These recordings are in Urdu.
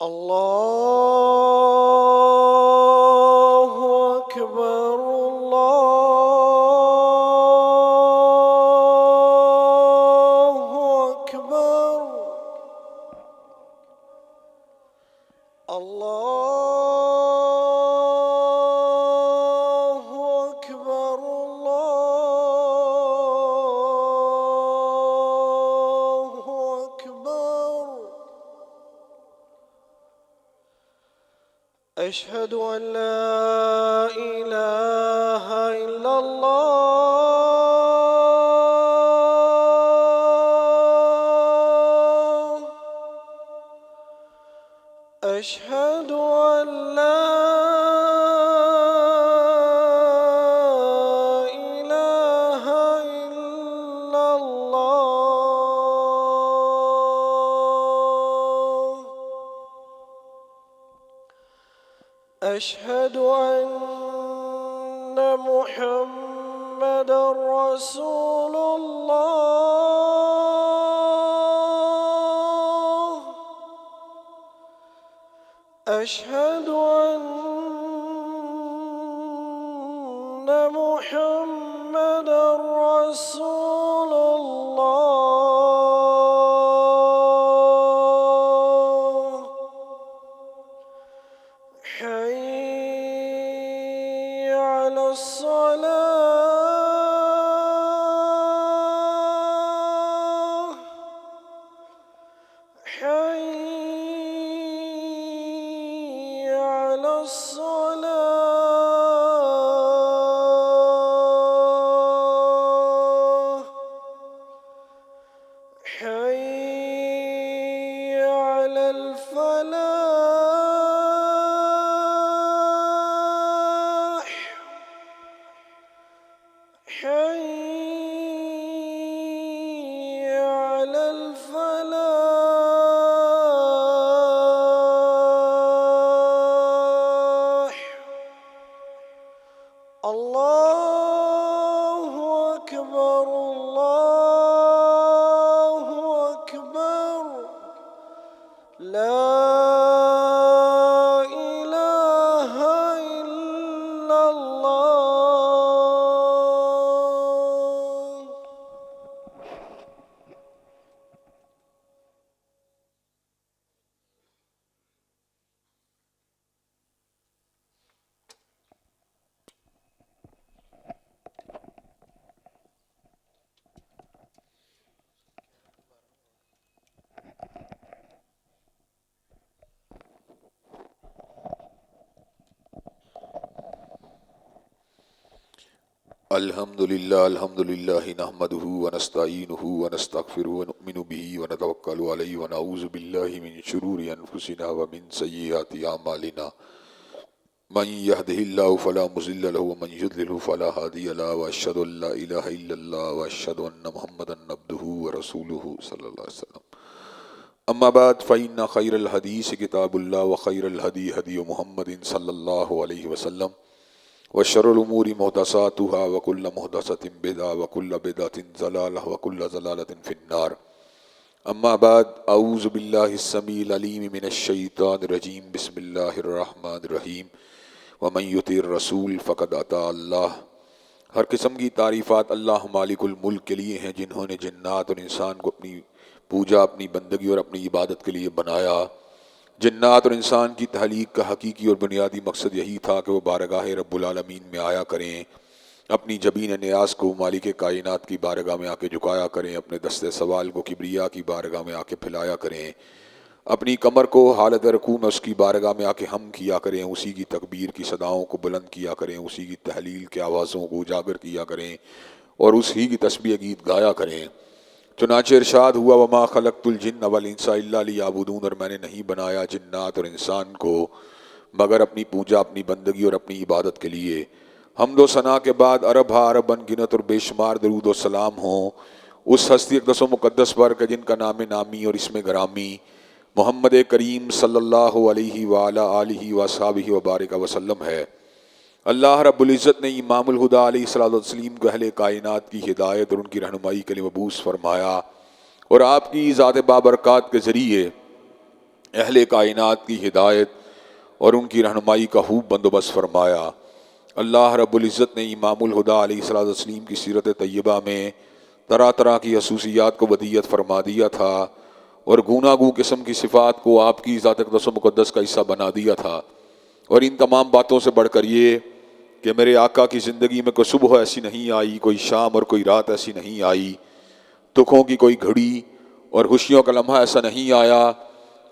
الله أكبر الله أكبر الله أكبر الله أكبر أشهد أن لا إله إلا الله أشهد أن لا إله إلا الله أشهد أن محمدا رسول الله أشهد أن محمدا رسول الله حي على الصلاة حي على الصلاة حي على الفلاح حي على الفلاح الله أكبر الله أكبر لا إله إلا الله الحمد للہ نحمده ونستعینه ونستغفره ونؤمن به ونتوکل علیہ ونعوذ باللہ من شرور انفسنا ومن سیئات اعمالنا من يهده الله فلا مضل له ومن يضلل فلا هادي له واشهد ان لا اله الا الله واشهد ان محمدا عبده ورسوله صلی اللہ علیہ وسلم اما بعد فإن خير الحديث كتاب الله وخير الهدي هدي محمد صلی اللہ علیہ وسلم وشر الأمور محدثاتها وكل محدثة بدعة وكل بدعة ضلالة وكل ضلالة في النار أما بعد أعوذ بالله السميع العليم من الشيطان الرجيم بسم الله الرحمن الرحيم ومن يطع الرسول فقد أطاع الله ہر قسم کی تعریفات اللہ مالک الملک کے لیے ہیں جنہوں نے جنات اور انسان کو اپنی پوجا اپنی بندگی اور اپنی عبادت کے لیے بنایا۔ جنات اور انسان کی تخلیق کا حقیقی اور بنیادی مقصد یہی تھا کہ وہ بارگاہ رب العالمین میں آیا کریں، اپنی جبین نیاز کو مالک کائنات کی بارگاہ میں آ کے جھکایا کریں، اپنے دست سوال کو کبریا کی بارگاہ میں آ کے پھیلایا کریں، اپنی کمر کو حالت رکوع میں اس کی بارگاہ میں آ کے ہم کیا کریں، اسی کی تکبیر کی صداؤں کو بلند کیا کریں، اسی کی تحلیل کے آوازوں کو اجاگر کیا کریں اور اسی کی تسبیح گیت گایا کریں۔ چنانچہ ارشاد ہوا وما خلقت الجن والانس الا لیعبدون، اور میں نے نہیں بنایا جنات اور انسان کو مگر اپنی پوجا اپنی بندگی اور اپنی عبادت کے لیے۔ حمد و ثنا کے بعد ارب ارب ان گنت اور بے شمار درود و سلام ہوں اس ہستی اقدس و مقدس پر کہ جن کا نام نامی اور اسم گرامی محمد کریم صلی اللہ علیہ وآلہ آلہ وصحبہ وبارک وسلم ہے۔ اللہ رب العزت نے امام الہدا علیہ الصلوۃ والتسلیم کو اہل کائنات کی ہدایت اور ان کی رہنمائی کے لیے مبعوث فرمایا اور آپ کی ذات بابرکات کے ذریعے اہل کائنات کی ہدایت اور ان کی رہنمائی کا خوب بندوبست فرمایا۔ اللہ رب العزت نے امام الہدیٰ علیہ الصلوۃ والتسلیم کی سیرت طیبہ میں طرح طرح کی خصوصیات کو ودیت فرما دیا تھا اور گوناگوں قسم کی صفات کو آپ کی ذات اقدس و مقدس کا حصہ بنا دیا تھا۔ اور ان تمام باتوں سے بڑھ کر یہ کہ میرے آقا کی زندگی میں کوئی صبح ایسی نہیں آئی، کوئی شام اور کوئی رات ایسی نہیں آئی، دکھوں کی کوئی گھڑی اور خوشیوں کا لمحہ ایسا نہیں آیا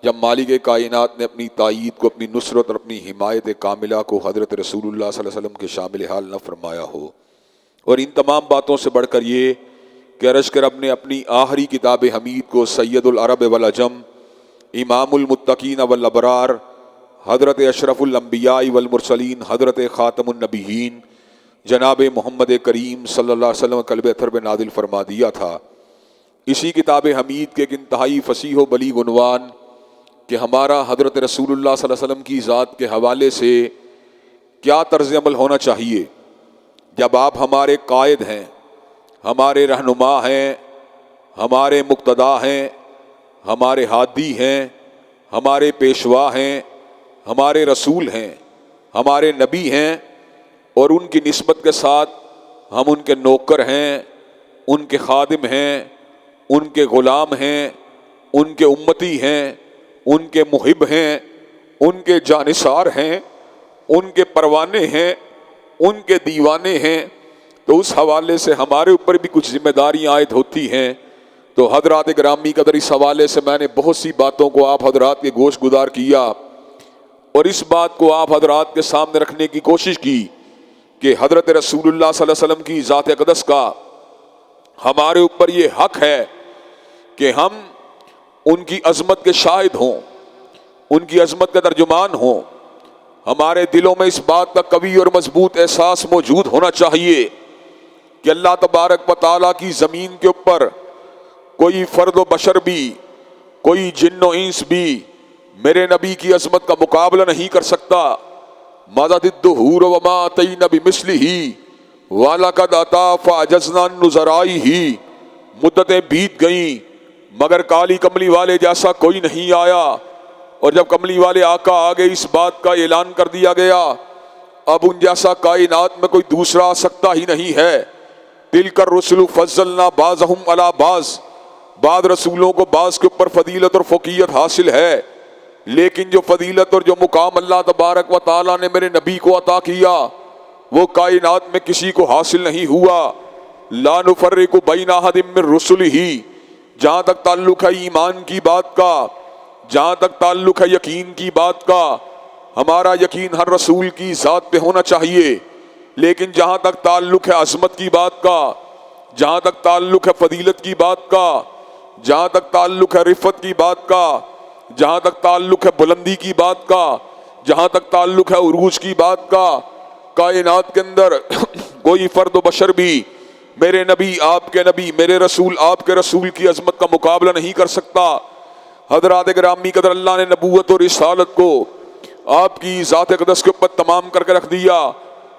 جب مالک کائنات نے اپنی تائید کو، اپنی نصرت اور اپنی حمایت کاملہ کو حضرت رسول اللہ صلی اللہ علیہ وسلم کے شامل حال نہ فرمایا ہو۔ اور ان تمام باتوں سے بڑھ کر یہ کہ عرش کے رب نے اپنی آخری کتاب حمید کو سید العرب والعجم، امام المتقین والابرار، حضرت اشرف الانبیاء والمرسلین، حضرت خاتم النبیین جناب محمد کریم صلی اللہ علیہ وسلم قلب اطہر پہ نازل فرما دیا تھا۔ اسی کتاب حمید کے ایک انتہائی فصیح و بلیغ عنوان کہ ہمارا حضرت رسول اللہ صلی اللہ علیہ وسلم کی ذات کے حوالے سے کیا طرز عمل ہونا چاہیے جب آپ ہمارے قائد ہیں، ہمارے رہنما ہیں، ہمارے مقتدا ہیں، ہمارے ہادی ہیں، ہمارے پیشوا ہیں، ہمارے رسول ہیں، ہمارے نبی ہیں، اور ان کی نسبت کے ساتھ ہم ان کے نوکر ہیں، ان کے خادم ہیں، ان کے غلام ہیں، ان کے امتی ہیں، ان کے محب ہیں، ان کے جانثار ہیں، ان کے پروانے ہیں، ان کے دیوانے ہیں، تو اس حوالے سے ہمارے اوپر بھی کچھ ذمہ داریاں عائد ہوتی ہیں۔ تو حضرات گرامی قدر اس حوالے سے میں نے بہت سی باتوں کو آپ حضرات کے گوش گزار کیا اور اس بات کو آپ حضرات کے سامنے رکھنے کی کوشش کی کہ حضرت رسول اللہ صلی اللہ علیہ وسلم کی ذات اقدس کا ہمارے اوپر یہ حق ہے کہ ہم ان کی عظمت کے شاہد ہوں، ان کی عظمت کے ترجمان ہوں۔ ہمارے دلوں میں اس بات کا قوی اور مضبوط احساس موجود ہونا چاہیے کہ اللہ تبارک و تعالیٰ کی زمین کے اوپر کوئی فرد و بشر بھی، کوئی جن و انس بھی میرے نبی کی عظمت کا مقابلہ نہیں کر سکتا۔ مَدَدِ الدُّهُورُ وَمَا أَتَيْنَا بِمِثْلِهِ وَلَقَدْ أَتَىٰ فَأَعْجَزْنَا عَنْ نُظَرَائِهِ۔ مدتیں بیت گئیں مگر کالی کملی والے جیسا کوئی نہیں آیا، اور جب کملی والے آقا آگے اس بات کا اعلان کر دیا گیا اب ان جیسا کائنات میں کوئی دوسرا آ سکتا ہی نہیں ہے۔ تِلْكَ الرُّسُلُ فَضَّلْنَا بَعْضَهُمْ عَلَىٰ بَعْضٍ، بعض رسولوں کو بعض کے اوپر فضیلت اور فوقیت حاصل ہے، لیکن جو فضیلت اور جو مقام اللہ تبارک و تعالیٰ نے میرے نبی کو عطا کیا وہ کائنات میں کسی کو حاصل نہیں ہوا۔ لا نفرق بین احد من رسلہ، جہاں تک تعلق ہے ایمان کی بات کا، جہاں تک تعلق ہے یقین کی بات کا، ہمارا یقین ہر رسول کی ذات پہ ہونا چاہیے، لیکن جہاں تک تعلق ہے عظمت کی بات کا، جہاں تک تعلق ہے فضیلت کی بات کا، جہاں تک تعلق ہے رفت کی بات کا، جہاں تک تعلق ہے بلندی کی بات کا، جہاں تک تعلق ہے عروج کی بات کا، کائنات کے اندر کوئی فرد و بشر بھی میرے نبی، آپ کے نبی، میرے رسول، آپ کے رسول کی عظمت کا مقابلہ نہیں کر سکتا۔ حضرات گرامی قدر، اللہ نے نبوت اور رسالت کو آپ کی ذات اقدس کے اوپر تمام کر کے رکھ دیا،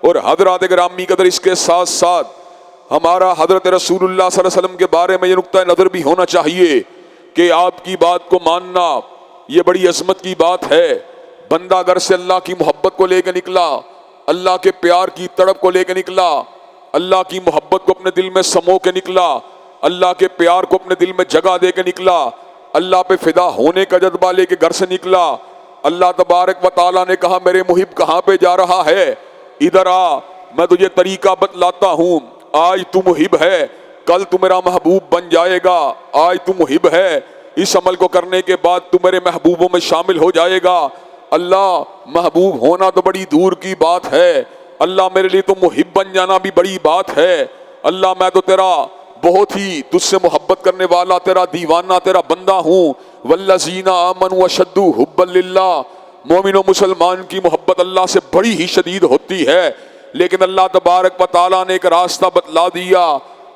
اور حضرات گرامی قدر اس کے ساتھ ساتھ ہمارا حضرت رسول اللہ صلی اللہ علیہ وسلم کے بارے میں یہ نقطہ نظر بھی ہونا چاہیے کہ آپ کی بات کو ماننا یہ بڑی عظمت کی بات ہے۔ بندہ گھر سے اللہ کی محبت کو لے کے نکلا، اللہ کے پیار کی تڑپ کو لے کے نکلا، اللہ کی محبت کو اپنے دل میں سمو کے نکلا، اللہ کے پیار کو اپنے دل میں جگہ دے کے نکلا، اللہ پہ فدا ہونے کا جذبہ لے کے گھر سے نکلا۔ اللہ تبارک و تعالیٰ نے کہا میرے محب کہاں پہ جا رہا ہے، ادھر آ، میں تجھے طریقہ بتلاتا ہوں۔ آج تو محب ہے، کل تو میرا محبوب بن جائے گا۔ آج تو محب ہے، اس عمل کو کرنے کے بعد تو میرے محبوبوں میں شامل ہو جائے گا۔ اللہ، محبوب ہونا تو بڑی دور کی بات ہے، اللہ میرے لیے تو محب بن جانا بھی بڑی بات ہے۔ اللہ میں تو تیرا بہت ہی تجھ سے محبت کرنے والا، تیرا دیوانہ، تیرا بندہ ہوں۔ والذین آمنوا اشد حبا للہ، مومن و مسلمان کی محبت اللہ سے بڑی ہی شدید ہوتی ہے، لیکن اللہ تبارک و تعالیٰ نے ایک راستہ بتلا دیا،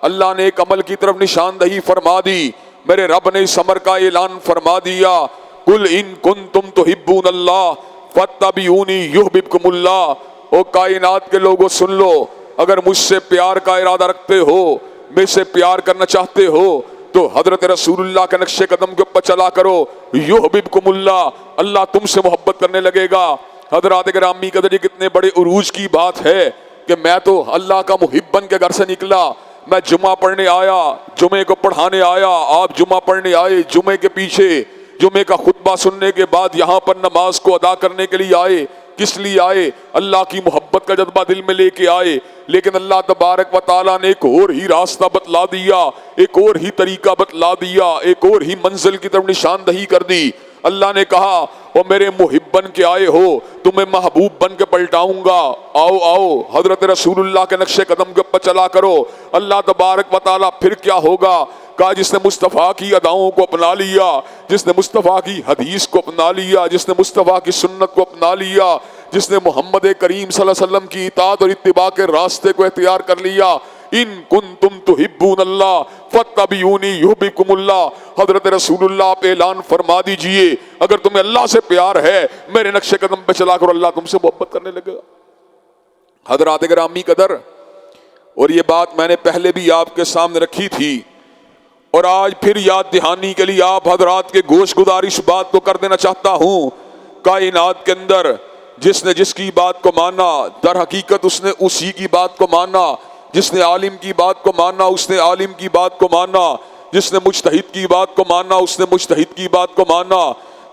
اللہ نے ایک عمل کی طرف نشاندہی فرما دی، میرے رب نے اس امر کا اعلان فرما دیا، قل ان کنتم تحبون اللہ فاتبعونی یحببکم اللہ۔ او کائنات کے لوگوں سن لو، اگر مجھ سے پیار کا ارادہ رکھتے ہو، مجھ سے پیار کرنا چاہتے ہو، تو حضرت رسول اللہ کے نقش قدم کے اوپر چلا کرو، یحببکم اللہ، اللہ تم سے محبت کرنے لگے گا۔ حضرات گرامی قدر، یہ کتنے بڑے عروج کی بات ہے کہ میں تو اللہ کا محب بن کے گھر سے نکلا، میں جمعہ پڑھنے آیا، جمعے کو پڑھانے آیا، آپ جمعہ پڑھنے آئے، جمعے کے پیچھے جمعے کا خطبہ سننے کے بعد یہاں پر نماز کو ادا کرنے کے لیے آئے۔ کس لیے آئے؟ اللہ کی محبت کا جذبہ دل میں لے کے آئے، لیکن اللہ تبارک و تعالیٰ نے ایک اور ہی راستہ بتلا دیا، ایک اور ہی طریقہ بتلا دیا، ایک اور ہی منزل کی طرف نشاندہی کر دی۔ اللہ نے کہا او میرے محب بن کے آئے ہو، تمہیں محبوب بن کے پلٹاؤں گا، آؤ آؤ حضرت رسول اللہ کے نقش قدم کے اوپر چلا کرو۔ اللہ تبارک و تعالیٰ پھر کیا ہوگا؟ کہا جس نے مصطفیٰ کی اداؤں کو اپنا لیا، جس نے مصطفیٰ کی حدیث کو اپنا لیا، جس نے مصطفیٰ کی سنت کو اپنا لیا، جس نے محمد کریم صلی اللہ علیہ وسلم کی اطاعت اور اتباع کے راستے کو اختیار کر لیا، ان کنتم تحبون اللہ فاتبعونی یحببکم اللہ۔ حضرت رسول اللہ آپ اعلان فرما دیجئے اگر تمہیں اللہ سے پیار ہے میرے نقش قدم پہ چلا کر اللہ تم سے محبت کرنے لگے گا۔ حضرات گرامی قدر، اور یہ بات میں نے پہلے بھی آپ کے سامنے رکھی تھی اور آج پھر یاد دہانی کے لیے آپ حضرات کے گوش گزارش بات کو کر دینا چاہتا ہوں۔ کائنات کے اندر جس نے جس کی بات کو مانا، در حقیقت اس نے اسی کی بات کو مانا۔ جس نے عالم کی بات کو مانا اس نے عالم کی بات کو مانا، جس نے مجتہد کی بات کو مانا اس نے مجتہد کی بات کو مانا،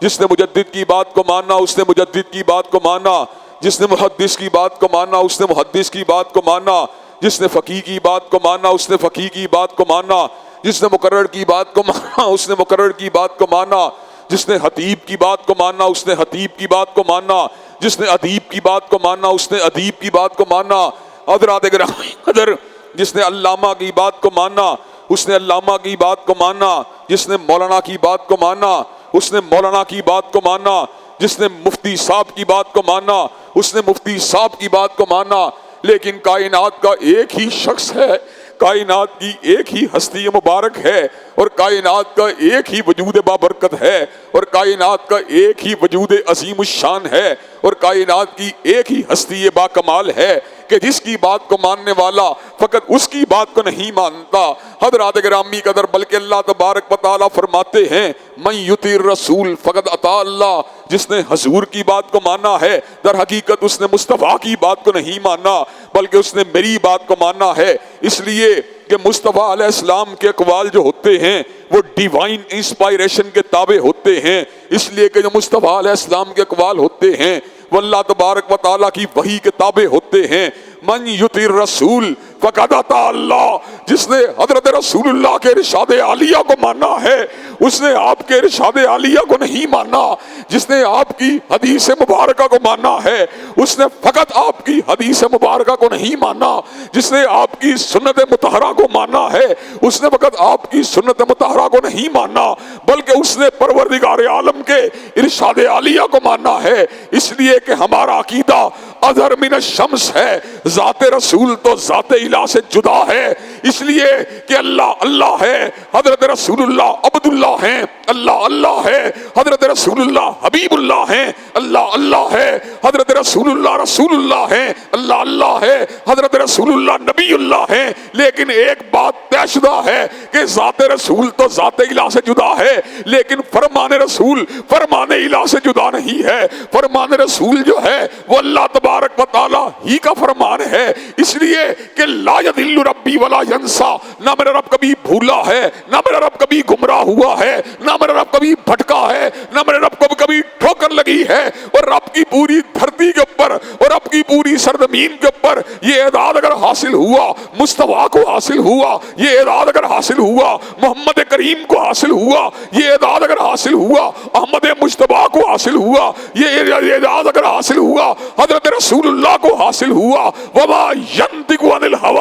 جس نے مجدد کی بات کو مانا اس نے مجدد کی بات کو مانا، جس نے محدث کی بات کو مانا اس نے محدث کی بات کو مانا، جس نے فقیہ کی بات کو مانا اس نے فقیہ کی بات کو مانا، جس نے مقرر کی بات کو مانا اس نے مقرر کی بات کو مانا، جس نے خطیب کی بات کو مانا اس نے خطیب کی بات کو مانا، جس نے ادیب کی بات کو مانا اس نے ادیب کی بات کو مانا۔ حضرات گرامی قدر، جس نے علامہ کی بات کو مانا اس نے علامہ کی بات کو مانا، جس نے مولانا کی بات کو مانا اس نے مولانا کی بات کو مانا، جس نے مفتی صاحب کی بات کو مانا اس نے مفتی صاحب کی بات کو مانا۔ لیکن کائنات کا ایک ہی شخص ہے، کائنات کی ایک ہی ہستی مبارک ہے، اور کائنات کا ایک ہی وجود بابرکت ہے، اور کائنات کا ایک ہی وجود عظیم الشان ہے، اور کائنات کی ایک ہی ہستی با کمال ہے کہ جس کی بات کو ماننے والا فقط اس کی بات کو نہیں مانتا۔ حضرات گرامی قدر، بلکہ اللہ تبارک و تعالیٰ فرماتے ہیں من یطیع الرسول فقد اطاع اللہ، جس نے حضور کی بات کو مانا ہے در حقیقت اس نے مصطفیٰ کی بات کو نہیں مانا بلکہ اس نے میری بات کو مانا ہے۔ اس لیے کہ مصطفیٰ علیہ السلام کے اقوال جو ہوتے ہیں وہ ڈیوائن انسپائریشن کے تابع ہوتے ہیں، اس لیے کہ جو مصطفیٰ علیہ السلام کے اقوال ہوتے ہیں وہ اللہ تبارک و تعالیٰ کی وحی کے تابع ہوتے ہیں۔ من یطیع الرسول فقد اطاع اللہ، جس نے حضرت رسول اللہ کے ارشاد عالیہ کو مانا ہے اس نے آپ کے ارشاد عالیہ کو نہیں مانا، جس نے آپ کی حدیث مبارکہ کو مانا ہے اس نے فقط آپ کی حدیث مبارکہ کو نہیں مانا، جس نے آپ کی سنت مطہرہ کو مانا ہے اس نے فقط آپ کی سنت مطہرہ کو نہیں مانا بلکہ اس نے پروردگار عالم کے ارشاد عالیہ کو مانا ہے۔ اس لیے کہ ہمارا عقیدہ اظہر من الشمس ہے، ذات رسول تو ذات الہ سے جدا ہے، اس لیے کہ اللہ اللہ ہے، حضرت رسول اللہ عبد اللہ ہیں، اللہ اللہ ہے، حضرت رسول اللہ حبیب اللہ ہیں، اللہ اللہ ہے، حضرت رسول اللہ رسول اللہ ہیں، اللہ اللہ ہے، حضرت رسول اللہ نبی اللہ ہیں۔ لیکن ایک بات طے شدہ ہے کہ ذات رسول تو ذات الہ سے جدا ہے، لیکن فرمان رسول فرمان الہ سے جدا نہیں ہے۔ فرمان رسول جو ہے وہ اللہ تبارک و تعالیٰ ہی کا فرمان ہے، اس لیے کہ لا یضل ربی ولا ینسا، نہ میرا رب کبھی بھولا ہے، نہ میرا رب کبھی گمراہ ہوا ہے، نہ میرا رب کبھی بھٹکا ہے، نہ میرے رب کو کبھی ٹھوکر لگی ہے۔ اور رب کی پوری دھرتی کے اوپر اور رب کی پوری سرزمین کے اوپر یہ اعداد اگر حاصل ہوا، مصطفیٰ کو حاصل ہوا، یہ اعداد اگر حاصل ہوا، محمد کریم کو حاصل ہوا، یہ اعداد اگر حاصل ہوا، احمد مجتبیٰ کو حاصل ہوا، یہ اعداد اگر حاصل ہوا، حضرت رسول اللہ کو حاصل ہوا، وما ینطق عن الہوی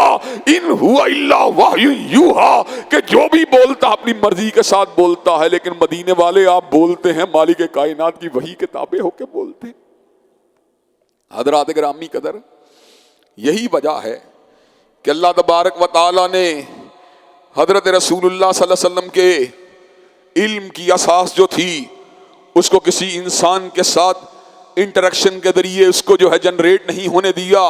ان ہوا الا وحی یوحی، کہ جو بھی بولتا اپنی مرضی کے ساتھ بولتا ہے، لیکن مدینے والے آپ بولتے ہیں مالک کائنات کی وحی کے تابع ہو کے بولتے ہیں۔ حضرات گرامی قدر، یہی وجہ ہے کہ اللہ تبارک و تعالی نے حضرت رسول اللہ صلی اللہ علیہ وسلم کے علم کی اساس جو تھی اس کو کسی انسان کے ساتھ انٹریکشن کے ذریعے اس کو جو ہے جنریٹ نہیں ہونے دیا۔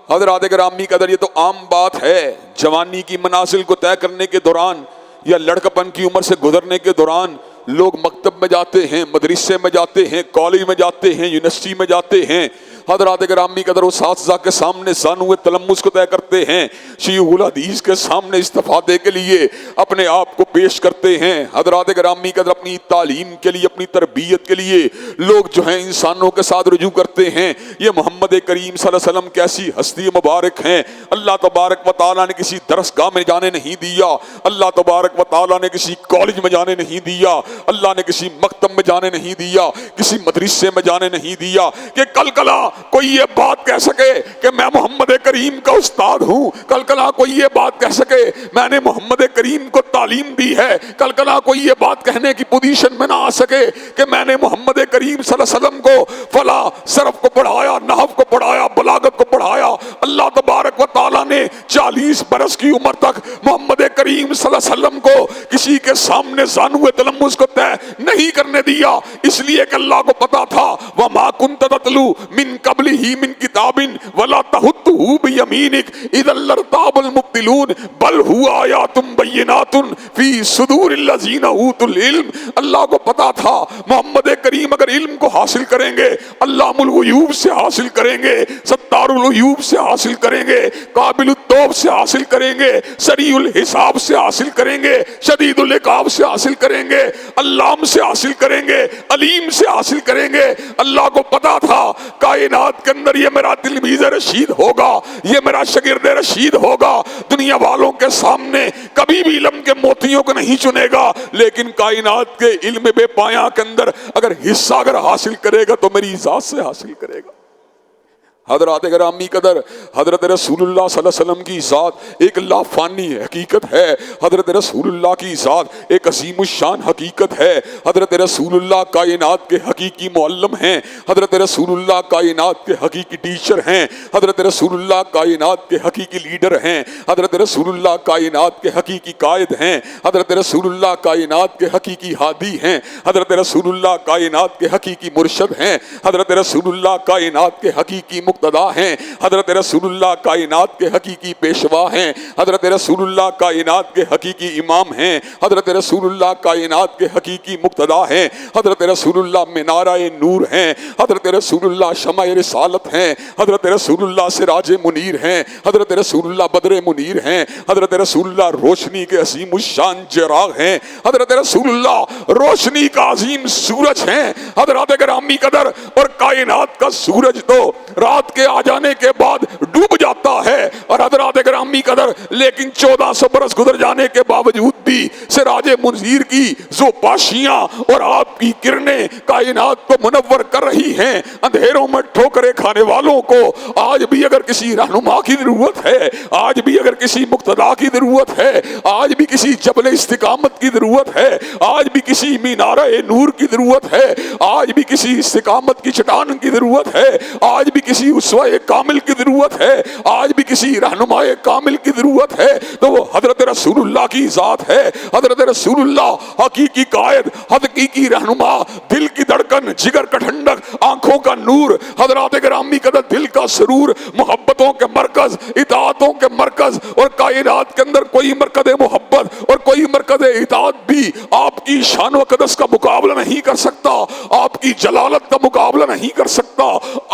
حضرات گرامی قدر، یہ تو عام بات ہے، جوانی کی منازل کو طے کرنے کے دوران یا لڑکپن کی عمر سے گزرنے کے دوران لوگ مکتب میں جاتے ہیں، مدرسے میں جاتے ہیں، کالج میں جاتے ہیں، یونیورسٹی میں جاتے ہیں، حضرات گرامی قدر اساتذہ کے سامنے ثانوِ تلمذ کو طے کرتے ہیں، شیوخ الحدیث کے سامنے استفادے کے لیے اپنے آپ کو پیش کرتے ہیں، حضرات گرامی قدر اپنی تعلیم کے لیے، اپنی تربیت کے لیے لوگ جو ہیں انسانوں کے ساتھ رجوع کرتے ہیں۔ یہ محمد کریم صلی اللہ علیہ وسلم کیسی ہستی مبارک ہیں، اللہ تبارک و تعالیٰ نے کسی درس گاہ میں جانے نہیں دیا، اللہ تبارک و تعالیٰ نے کسی کالج میں جانے نہیں دیا، اللہ نے کسی مکتب میں جانے نہیں دیا، کسی مدرسے میں جانے نہیں دیا کہ کل کلا کوئی یہ بات کہہ سکے کہ میں محمد کریم کا استاد ہوں، کل کلا کوئی یہ بات کہہ سکے میں نے محمد کریم کو تعلیم دی ہے، کل کلا کوئی یہ بات کہنے کی پوزیشن میں نہ آ سکے کہ میں نے محمد کریم صلی اللہ علیہ وسلم کو فلاں صرف کو پڑھایا، نحو کو پڑھایا، بلاغت کو پڑھایا۔ اللہ تبارک و تعالیٰ نے 40 برس کی عمر تک محمد کریم صلی اللہ علیہ وسلم کو کسی کے سامنے ثانوِ تلمذ کو طے نہیں کرنے دیا، اس لیے کہ اللہ کو پتا تھا وَمَا كُنْتَ تَتْلُو مِنْ قَبْلِهِ مِنْ كِتَابٍ وَلَا تَخُطُّهُ بِيَمِينِكَ إِذًا لَارْتَابَ الْمُبْطِلُونَ بَلْ هُوَ آيَاتٌ بَيِّنَاتٌ فِي صُدُورِ الَّذِينَ أُوتُوا الْعِلْمَ۔ اللہ کو پتا تھا محمد کریم اگر علم کو حاصل کریں گے، علام الغیوب سے حاصل کریں گے، ستار الغیوب سے حاصل کریں گے، قابل التوب سے حاصل کریں گے، سریع الحساب سے حاصل کریں گے، شدید العقاب سے حاصل کریں گے، علام سے حاصل کریں گے، علیم سے حاصل کریں گے۔ اللہ کو پتا تھا کائنات کے اندر یہ میرا تلمیذ رشید ہوگا، یہ میرا شاگرد رشید ہوگا، دنیا والوں کے سامنے کبھی بھی علم کے موتیوں کو نہیں چنے گا، لیکن کائنات کے علم بے پایاں کے اندر اگر حصہ اگر حاصل کرے گا تو میری ذات سے حاصل کرے گا۔ حضرات گرامی قدر حضرت رسول اللہ صلی اللہ علیہ وسلم کی ذات ایک لافانی حقیقت ہے، حضرت رسول اللہ کی ذات ایک عظیم الشان حقیقت ہے، حضرت رسول اللہ کائنات کے حقیقی معلم ہیں، حضرت رسول اللہ کائنات کے حقیقی ٹیچر ہیں، حضرت رسول اللہ کائنات کے حقیقی لیڈر ہیں، حضرت رسول اللہ کائنات کے حقیقی قائد ہیں، حضرت رسول اللہ کائنات کے حقیقی ہادی ہیں، حضرت رسول اللہ کائنات کے حقیقی مرشد ہیں، حضرت رسول اللہ کائنات کے حقیقی مقتدا ہیں، حضرت رسول اللہ کائنات کے حقیقی پیشوا ہیں، حضرت رسول اللہ کائنات کے حقیقی امام ہیں، حضرت رسول اللہ کائنات کے حقیقی مقتدا ہیں، حضرت رسول اللہ منارہ نور ہیں، حضرت رسول اللہ شمع رسالت ہیں، حضرت رسول اللہ سراج منیر ہیں، حضرت رسول اللہ بدر منیر ہیں، حضرت رسول اللہ روشنی کے عظیم الشان چراغ ہیں، حضرت رسول اللہ روشنی کا عظیم سورج ہیں۔ حضرات گرامی قدر اور کائنات کا سورج تو رات کے آ جانے کے بعد ڈوب جاتا ہے، اور حضرات گرامی قدر لیکن 1400 برس گزر جانے کے باوجود بھی سراج منیر کی زوپاشیاں اور آپ کی کرنیں کائنات کو منور کر رہی ہیں۔ اندھیروں میں ٹھوکریں کھانے والوں کو آج بھی اگر کسی رہنما کی ضرورت ہے، آج بھی اگر کسی مقتدا کی ضرورت ہے، آج بھی کسی جبل استقامت کی ضرورت ہے، آج بھی کسی مینارہ نور کی ضرورت ہے، آج بھی کسی استقامت کی چٹان کی ضرورت ہے، آج بھی کسی اسوہ کامل کی ضرورت ہے، آج بھی کسی رہنما کامل کی ضرورت ہے، تو وہ حضرت رسول اللہ کی ذات ہے۔ حضرت رسول اللہ حقیقی قائد، حقیقی رہنما، دل کی دھڑکن، جگر کا ٹھنڈک، آنکھوں کا نور، حضرات گرامی قدر دل کا سرور، محبتوں کے مرکز، اطاعتوں کے مرکز، اور کائنات کے اندر کوئی مرکز محبت اور کوئی مرکز اطاعت بھی آپ کی شان و قدس کا مقابلہ نہیں کر سکتا، آپ کی جلالت کا مقابلہ نہیں کر سکتا،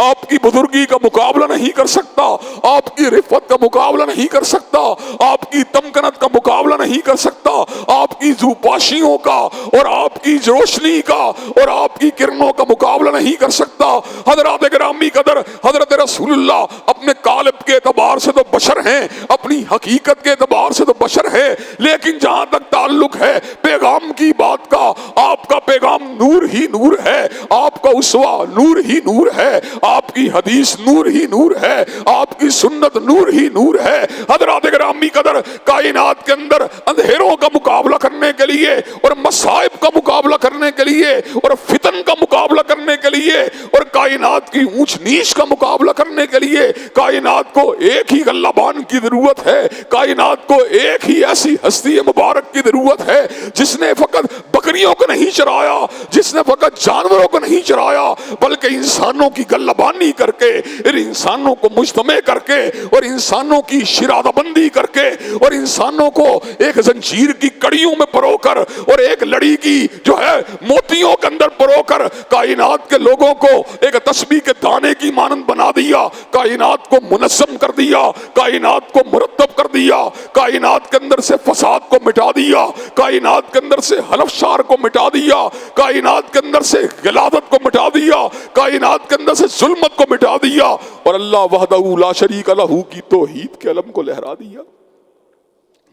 آپ کی بزرگی کا مقابلہ نہیں کر سکتا، آپ کی رفت کا مقابلہ نہیں کر سکتا، آپ کی تمکنت کا مقابلہ نہیں کر سکتا، آپ کی زوپاشیوں کا اور آپ کی روشنی کا اور آپ کی کرنوں کا مقابلہ نہیں کر سکتا۔ حضرات گرامی قدر حضرت رسول اللہ اپنے قالب کے اعتبار سے تو بشر ہیں، اپنی حقیقت کے اعتبار سے تو بشر ہے، لیکن جہاں تک تعلق ہے پیغام کی بات کا، آپ کا پیغام نور ہی نور ہے، آپ کا اسوہ نور ہی نور ہے، آپ کی حدیث نور ہی نور ہے، آپ کی سنت نور ہی نور ہے۔ حضرات گرامی قدر کائنات کے اندر اندھیروں کا مقابلہ کرنے کے لیے اور مصائب کا مقابلہ کرنے کے لیے اور فتن کا مقابلہ کرنے کے لیے اور کائنات کی اونچ نیچ کا مقابلہ کرنے کے لیے کائنات کو ایک ہی غلبان کی ضرورت ہے، کائنات کو ایک ہی ایسی ہستی مبارک کی ضرورت ہے جس نے فقط بکریوں کو نہیں چرایا، جس نے فقط جانوروں کو نہیں چرایا بلکہ انسانوں کی گلہبانی کر کے اور انسانوں کو مجتمع کر کے اور انسانوں کی شرادہ بندی کر کے اور انسانوں کو ایک زنجیر کی کڑیوں میں پرو کر اور ایک لڑی کی جو ہے موتیوں کے اندر پرو کر کائنات کے لوگوں کو ایک تسبیح کے دانے کی مانند بنا دیا، کائنات کو منظم کر دیا، کائنات کو مرتب کر دیا، کائنات کے اندر سے فساد کو مٹا دیا، کائنات کے اندر سے حلف شار کو مٹا دیا، کائنات کے اندر سے غلاظت کو مٹا دیا، کائنات کے اندر سے ظلمت کو مٹا دیا اور اللہ وحدہ لا شریک لہ کی توحید کے علم کو لہرا دیا۔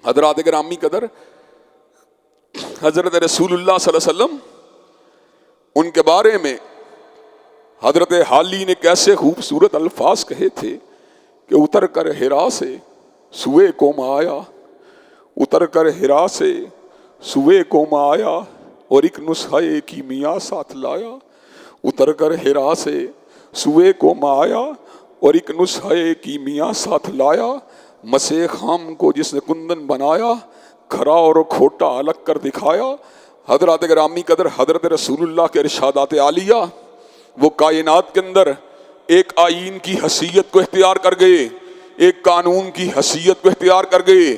حضرات گرامی قدر، حضرت رسول اللہ صلی اللہ علیہ وسلم ان کے بارے میں حضرت حالی نے کیسے خوبصورت الفاظ کہے تھے کہ اتر کر ہرا سے سوئے قوم آیا، اتر کر ہرا سے سوئے قوم آیا اور ایک نسخہ کیمیا ساتھ لایا، اتر کر ہرا سے سوئے قوم آیا اور ایک نسخہ کیمیا ساتھ لایا، مسیح خام کو جس نے کندن بنایا، کھرا اور کھوٹا الگ کر دکھایا۔ حضرات گرامی قدر، حضرت رسول اللہ کے ارشادات عالیہ وہ کائنات کے اندر ایک آئین کی حیثیت کو اختیار کر گئے، ایک قانون کی حیثیت کو اختیار کر گئے،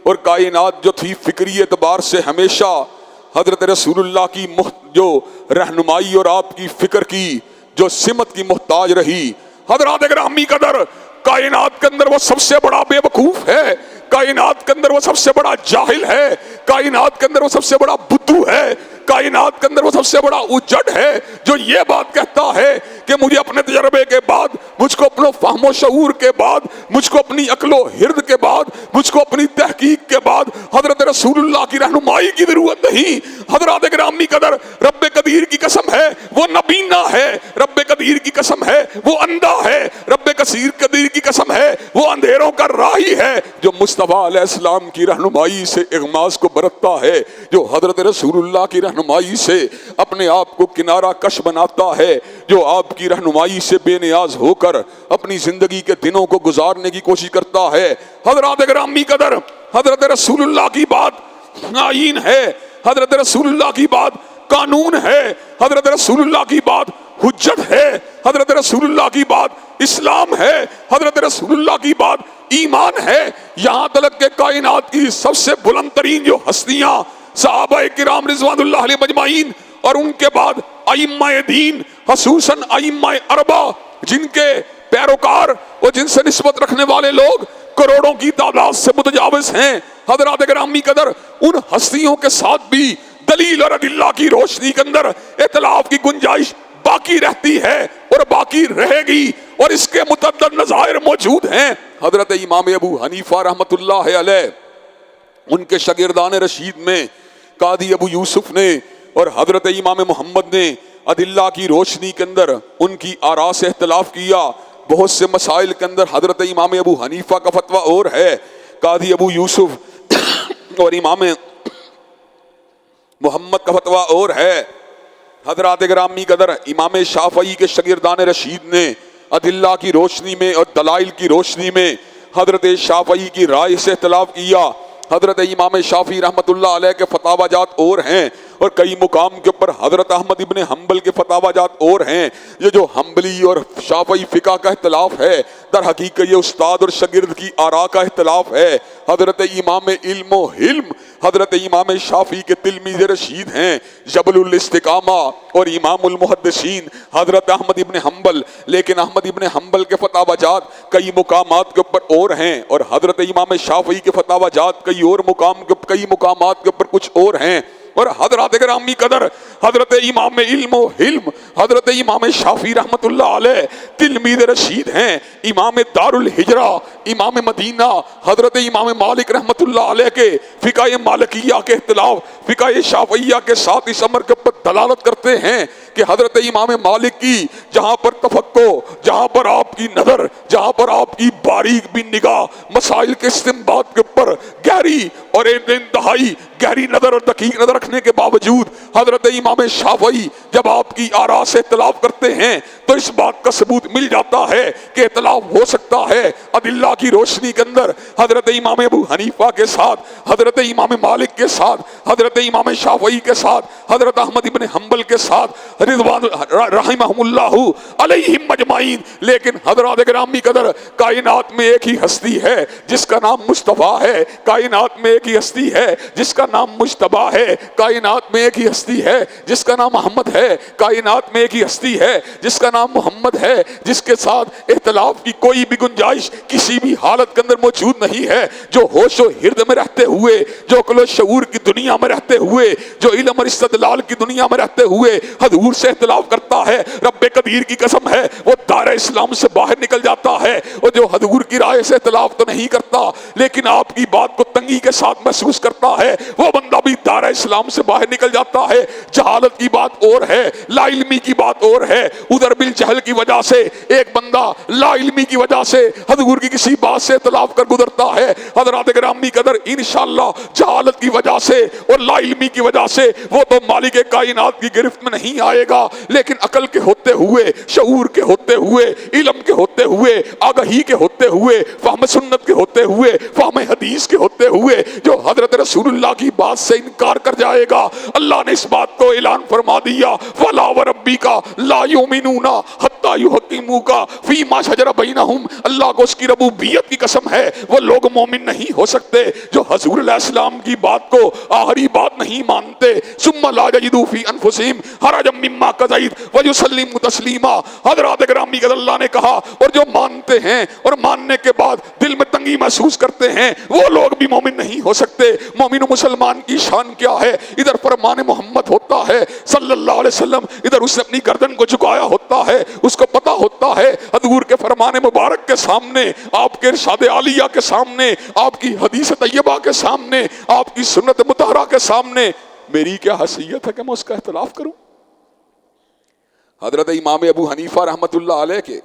اور کائنات جو تھی فکری اعتبار سے ہمیشہ حضرت رسول اللہ کی جو رہنمائی اور آپ کی فکر کی جو سمت کی محتاج رہی۔ حضرات گرامی قدر، کائنات کے اندر وہ سب سے بڑا بے وقوف ہے، کائنات کے اندر وہ سب سے بڑا جاہل ہے، کائنات کے اندر وہ سب سے بڑا بدھو ہے، کائنات کے اندر وہ سب سے بڑا اجڑ ہے جو یہ بات کہتا ہے کہ مجھے اپنے تجربے کے بعد، مجھ کو اپنے فہم و شعور کے بعد، مجھ کو اپنی عقل و ہرد کے بعد، مجھ کو اپنی تحقیق کے بعد حضرت رسول اللہ کی رہنمائی کی ضرورت نہیں۔ حضرات گرامی قدر، رب قدیر کی قسم ہے وہ نبینا ہے، رب قدیر کی قسم ہے وہ اندھا ہے، رب قدیر کی قسم ہے وہ اندھیروں کا راہی ہے، جو مصطفیٰ علیہ السلام کی رہنمائی سے اغماس کو برتتا ہے، جو حضرت رسول اللہ کی رہنمائی سے اپنے آپ کو کنارہ کش بناتا ہے، جو آپ کی رہنمائی سے بے نیاز ہو کر اپنی زندگی کے دنوں کو گزارنے کی کوشش کرتا ہے۔ حضرات گرامی قدر، حضرت رسول اللہ کی بات آئین ہے، حضرت رسول اللہ کی بات قانون ہے، حضرت رسول اللہ کی بات حجت ہے، حضرت رسول اللہ کی بات اسلام ہے، حضرت رسول اللہ کی بات ایمان ہے۔ یہاں تلک کہ کائنات کی سب سے بلند ترین جو ہستیاں صحابہ کرام رضوان اللہ علیہ مجمعین اور ان کے بعد ائمہ دین خصوصاً ائمہ اربعہ جن کے پیروکار اور جن سے نسبت رکھنے والے لوگ کروڑوں کی تعداد سے متجاوز ہیں، حضرات گرامی قدر ان ہستیوں کے ساتھ بھی دلیل اور ادلہ کی روشنی کے اندر اختلاف کی گنجائش باقی رہتی ہے اور باقی رہے گی، اور اس کے متعدد نظائر موجود ہیں۔ حضرت امام ابو حنیفہ رحمۃ اللہ علیہ، ان کے شاگردان رشید میں قاضی ابو یوسف نے اور حضرت امام محمد نے ادلہ کی روشنی کے اندر ان کی آراء سے اختلاف کیا۔ بہت سے مسائل کے اندر حضرت امام ابو حنیفہ کا فتویٰ اور ہے، قاضی ابو یوسف اور امام محمد کا فتویٰ اور ہے۔ حضرات گرامی قدر، امام شافعی کے شاگردان رشید نے ادلہ کی روشنی میں اور دلائل کی روشنی میں حضرت شافعی کی رائے سے اختلاف کیا۔ حضرت امام شافعی رحمۃ اللہ علیہ کے فتاوی جات اور ہیں، اور کئی مقام کے اوپر حضرت احمد ابن حنبل کے فتاوی جات اور ہیں۔ یہ جو حنبلی اور شافعی فقہ کا اختلاف ہے، در حقیقت یہ استاد اور شاگرد کی آراء کا اختلاف ہے۔ حضرت امام علم و حلم حضرت امام شافعی کے تلمیذ رشید ہیں، جبل الاستقامہ اور امام المحدثین حضرت احمد ابن حنبل، لیکن احمد ابن حنبل کے فتاوی جات کئی مقامات کے اوپر اور ہیں، اور حضرت امام شافعی کے فتاوی جات کئی مقامات کے اوپر کچھ اور ہیں۔ اور حضرات گرامی قدر، حضرت امام علم و حلم حضرت امام شافعی رحمت اللہ علیہ تلمیذ رشید ہیں، امام دار الہجرہ امام مدینہ حضرت امام مالک رحمت اللہ علیہ کے فقہ مالکیہ کے اختلاف فقہ شافعیہ کے ساتھ اس امر کے اوپر دلالت کرتے ہیں کہ حضرت امام مالک کی جہاں پر تفقہ، جہاں پر آپ کی نظر، جہاں پر آپ کی باریک بھی نگاہ مسائل کے استنباط کے اوپر گہری اور انتہائی گہری نظر اور دقیق نظر رکھنے کے باوجود حضرت امام امام شافعی جب آپ کی آراء سے اختلاف کرتے ہیں تو اس بات کا ثبوت مل جاتا ہے کہ اختلاف ہو سکتا ہے ادلہ کی روشنی کے اندر حضرت امام ابو حنیفہ کے ساتھ، حضرت امام مالک کے ساتھ، حضرت امام شافعی کے ساتھ، حضرت احمد ابن حنبل کے ساتھ رضوان رحمہم اللہ علیہم مجمعین. لیکن حضرات گرامی قدر، کائنات میں ایک ہی ہستی ہے جس کا نام مصطفیٰ ہے، کائنات میں ایک ہی ہستی ہے جس کا نام مجتبیٰ ہے، کائنات میں ایک ہی ہستی ہے جس کا نام محمد ہے، کائنات میں ایک ہی ہستی ہے جس کا نام محمد ہے، جس کے ساتھ اختلاف کی کوئی بھی گنجائش کسی بھی حالت کے اندر موجود نہیں ہے، جو ہوش و حرد میں رہتے ہوئے، جو عقل و شعور کی دنیا میں رہتے ہوئے، جو علم اور استدلال کی دنیا میں رہتے ہوئے حضور سے اختلاف کرتا ہے، رب قدیر کی قسم ہے وہ دائرہ اسلام سے باہر نکل جاتا ہے. اور جو حضور کی رائے سے اختلاف تو نہیں کرتا لیکن آپ کی بات کو تنگی کے ساتھ محسوس کرتا ہے، وہ بندہ بھی دائرہ اسلام سے باہر نکل جاتا ہے. جہالت کی بات اور ہے، لا علمی کی بات اور ہے. ادھر بالجہل کی وجہ سے ایک بندہ لا علمی کی وجہ سے حضور کی کسی بات سے اختلاف کر گزرتا ہے. حضرات گرامی قدر، انشاءاللہ جہالت کی وجہ سے اور لا علمی کی وجہ سے وہ تو مالک کائنات کی گرفت میں نہیں آئے گا، لیکن عقل کے ہوتے ہوئے، شعور کے ہوتے ہوئے، علم کے ہوتے ہوئے، آگہی کے ہوتے ہوئے، فہم سنت کے ہوتے ہوئے، فہم حدیث کے ہوتے ہوئے جو حضرت رسول اللہ کی بات سے انکار کر جائے گا، اللہ نے اس بات کو اعلان فرما دیا فَلَا وَرَبِّكَ لَا يُؤْمِنُونَ حَتَّى يُحَكِّمُوكَ فِي مَا شَجَرَ بَيْنَهُمْ. اللہ کو اس کی ربوبیت کی قسم ہے وہ لوگ مومن نہیں ہو سکتے جو حضور علیہ السلام کی بات کو آخری بات نہیں مانتے. ثُمَّ لَا يَجِدُوا فِي أَنفُسِهِمْ حَرَجًا مِّمَّا قَضَيْتَ وَيُسَلِّمُوا تَسْلِيمًا. حضرات گرامی کا اللہ نے کہا اور جو مانتے ہیں اور ماننے کے بعد دل میں تنگی محسوس کرتے ہیں وہ لوگ بھی مومن نہیں ہو سکتے. مومن و مسلمان کی شان کیا ہے؟ ادھر فرمان محمد ہوتا ہے صلی اللہ علیہ وسلم، ادھر اس نے اپنی گردن کو جھکایا ہوتا ہے، اس کو پتا ہوتا ہے حضور کے فرمان مبارک کے سامنے، آپ کے ارشاد عالیہ کے سامنے، آپ کی حدیث طیبہ کے سامنے، آپ کی سنت مطہرہ کے سامنے میری کیا حیثیت ہے کہ میں اس کا اختلاف کروں. حضرت امام ابو حنیفہ رحمت اللہ علیہ کے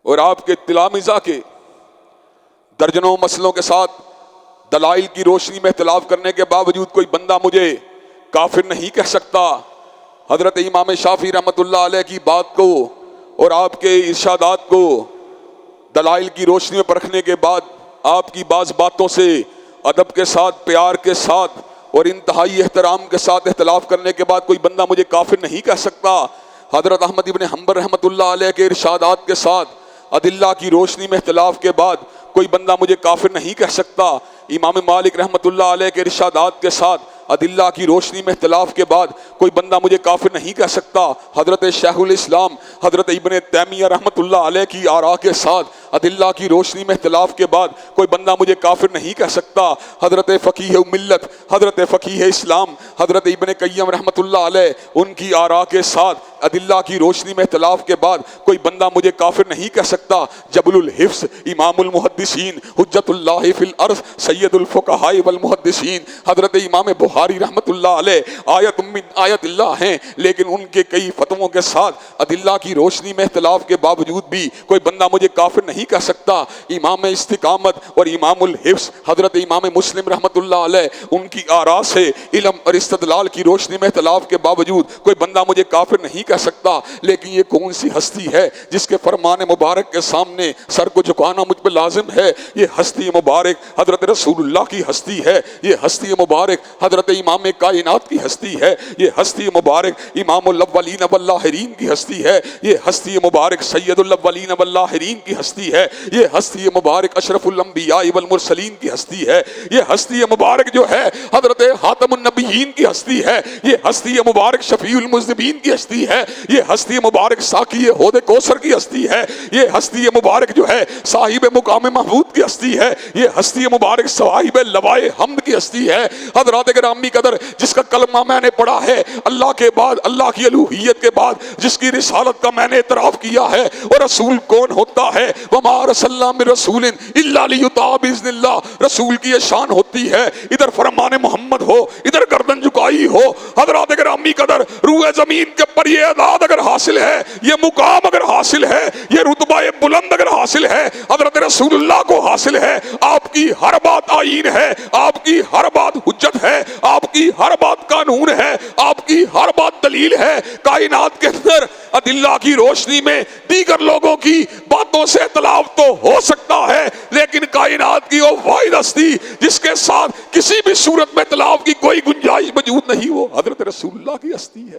اور آپ کے تلامذہ کے درجنوں مسئلوں کے ساتھ دلائل کی روشنی میں اختلاف کرنے کے باوجود کوئی بندہ مجھے کافر نہیں کہہ سکتا. حضرت امام شافعی رحمت اللہ علیہ کی بات کو اور آپ کے ارشادات کو دلائل کی روشنی میں پرکھنے کے بعد آپ کی بعض باتوں سے ادب کے ساتھ، پیار کے ساتھ اور انتہائی احترام کے ساتھ اختلاف کرنے کے بعد کوئی بندہ مجھے کافر نہیں کہہ سکتا. حضرت احمد ابن حنبل رحمت اللہ علیہ کے ارشادات کے ساتھ ادلہ کی روشنی میں اختلاف کے بعد کوئی بندہ مجھے کافر نہیں کہہ سکتا. امام مالک رحمت اللہ علیہ کے ارشادات کے ساتھ ادلہ کی روشنی میں اختلاف کے بعد کوئی بندہ مجھے کافر نہیں کہہ سکتا. حضرت شیخ الاسلام حضرت ابن تیمیہ رحمت اللہ علیہ کی آراء کے ساتھ ادلہ کی روشنی میں اختلاف کے بعد کوئی بندہ مجھے کافر نہیں کہہ سکتا. حضرت فقیہ ملت، حضرت فقیہ اسلام حضرت ابن قیم رحمت اللہ علیہ ان کی آراء کے ساتھ ادلہ کی روشنی میں اختلاف کے بعد کوئی بندہ مجھے کافر نہیں کہہ سکتا. جبل الحفظ امام المحدثین حجت اللہ فی الارض سید الفقہاء والمحدثین حضرت امام بخاری رحمت اللہ علیہ آیت من آیت اللہ ہیں، لیکن ان کے کئی فتووں کے ساتھ ادلہ کی روشنی میں اختلاف کے باوجود بھی کوئی بندہ مجھے کافر نہیں کہہ سکتا. امام استقامت اور امام الحفظ حضرت امام مسلم رحمت اللہ علیہ ان کی آراء سے علم اور استدلال کی روشنی میں اختلاف کے باوجود کوئی بندہ مجھے کافر نہیں کہہ سکتا. لیکن یہ کون سی ہستی ہے جس کے فرمان مبارک کے سامنے سر کو جھکانا مجھ پہ لازم ہے؟ یہ ہستی مبارک حضرت رسول اللہ کی ہستی ہے، یہ ہستی مبارک حضرت امام کائنات کی ہستی ہے، یہ ہستی مبارک امام الاولین والآخرین کی ہستی ہے، یہ ہستی مبارک سید الاولین والآخرین کی ہستی ہے، یہ ہستی مبارک اشرف الانبیاء والمرسلین کی ہستی ہے، یہ ہستی مبارک جو ہے حضرت خاتم النبیین کی ہستی ہے، یہ ہستی مبارک شفیع المذنبین کی ہستی ہے، یہ ہستی مبارک ساقی حوض کوثر کی ہستی ہے، یہ ہستی مبارک جو ہے صاحب مقام محمود کی ہستی ہے، یہ ہستی مبارک صاحب لوائے حمد کی ہستی ہے. حضرات گرامی قدر، جس کا کلمہ میں نے پڑھا ہے اللہ کے بعد، اللہ کی الوہیت کے بعد جس کی رسالت کا میں نے اعتراف کیا ہے، اور رسول کون ہوتا ہے؟ وما ارسلنا من رسول الا لیطاع باذن اللہ. رسول کی یہ شان ہوتی ہے ادھر فرمان محمد ہو، ادھر گردن جھکائی ہو. حضرات گرامی قدر، روح زمین کے پر یہ اعداد اگر حاصل ہے، یہ مقام اگر حاصل ہے، یہ رتبہ بلند اگر حاصل ہے، حضرت رسول اللہ کو حاصل ہے، آپ کی ہر بات آئین ہے، آپ کی ہر بات حجت ہے، آپ کی ہر بات قانون ہے، آپ کی ہر بات دلیل ہے۔ کائنات کے اندر ادلہ کی روشنی میں دیگر لوگوں کی باتوں سے اختلاف تو ہو سکتا ہے، لیکن کائنات کی وہ واحد ہستی جس کے ساتھ کسی بھی صورت میں اختلاف کی کوئی گنجائش موجود نہیں، وہ حضرت رسول اللہ کی ہستی ہے۔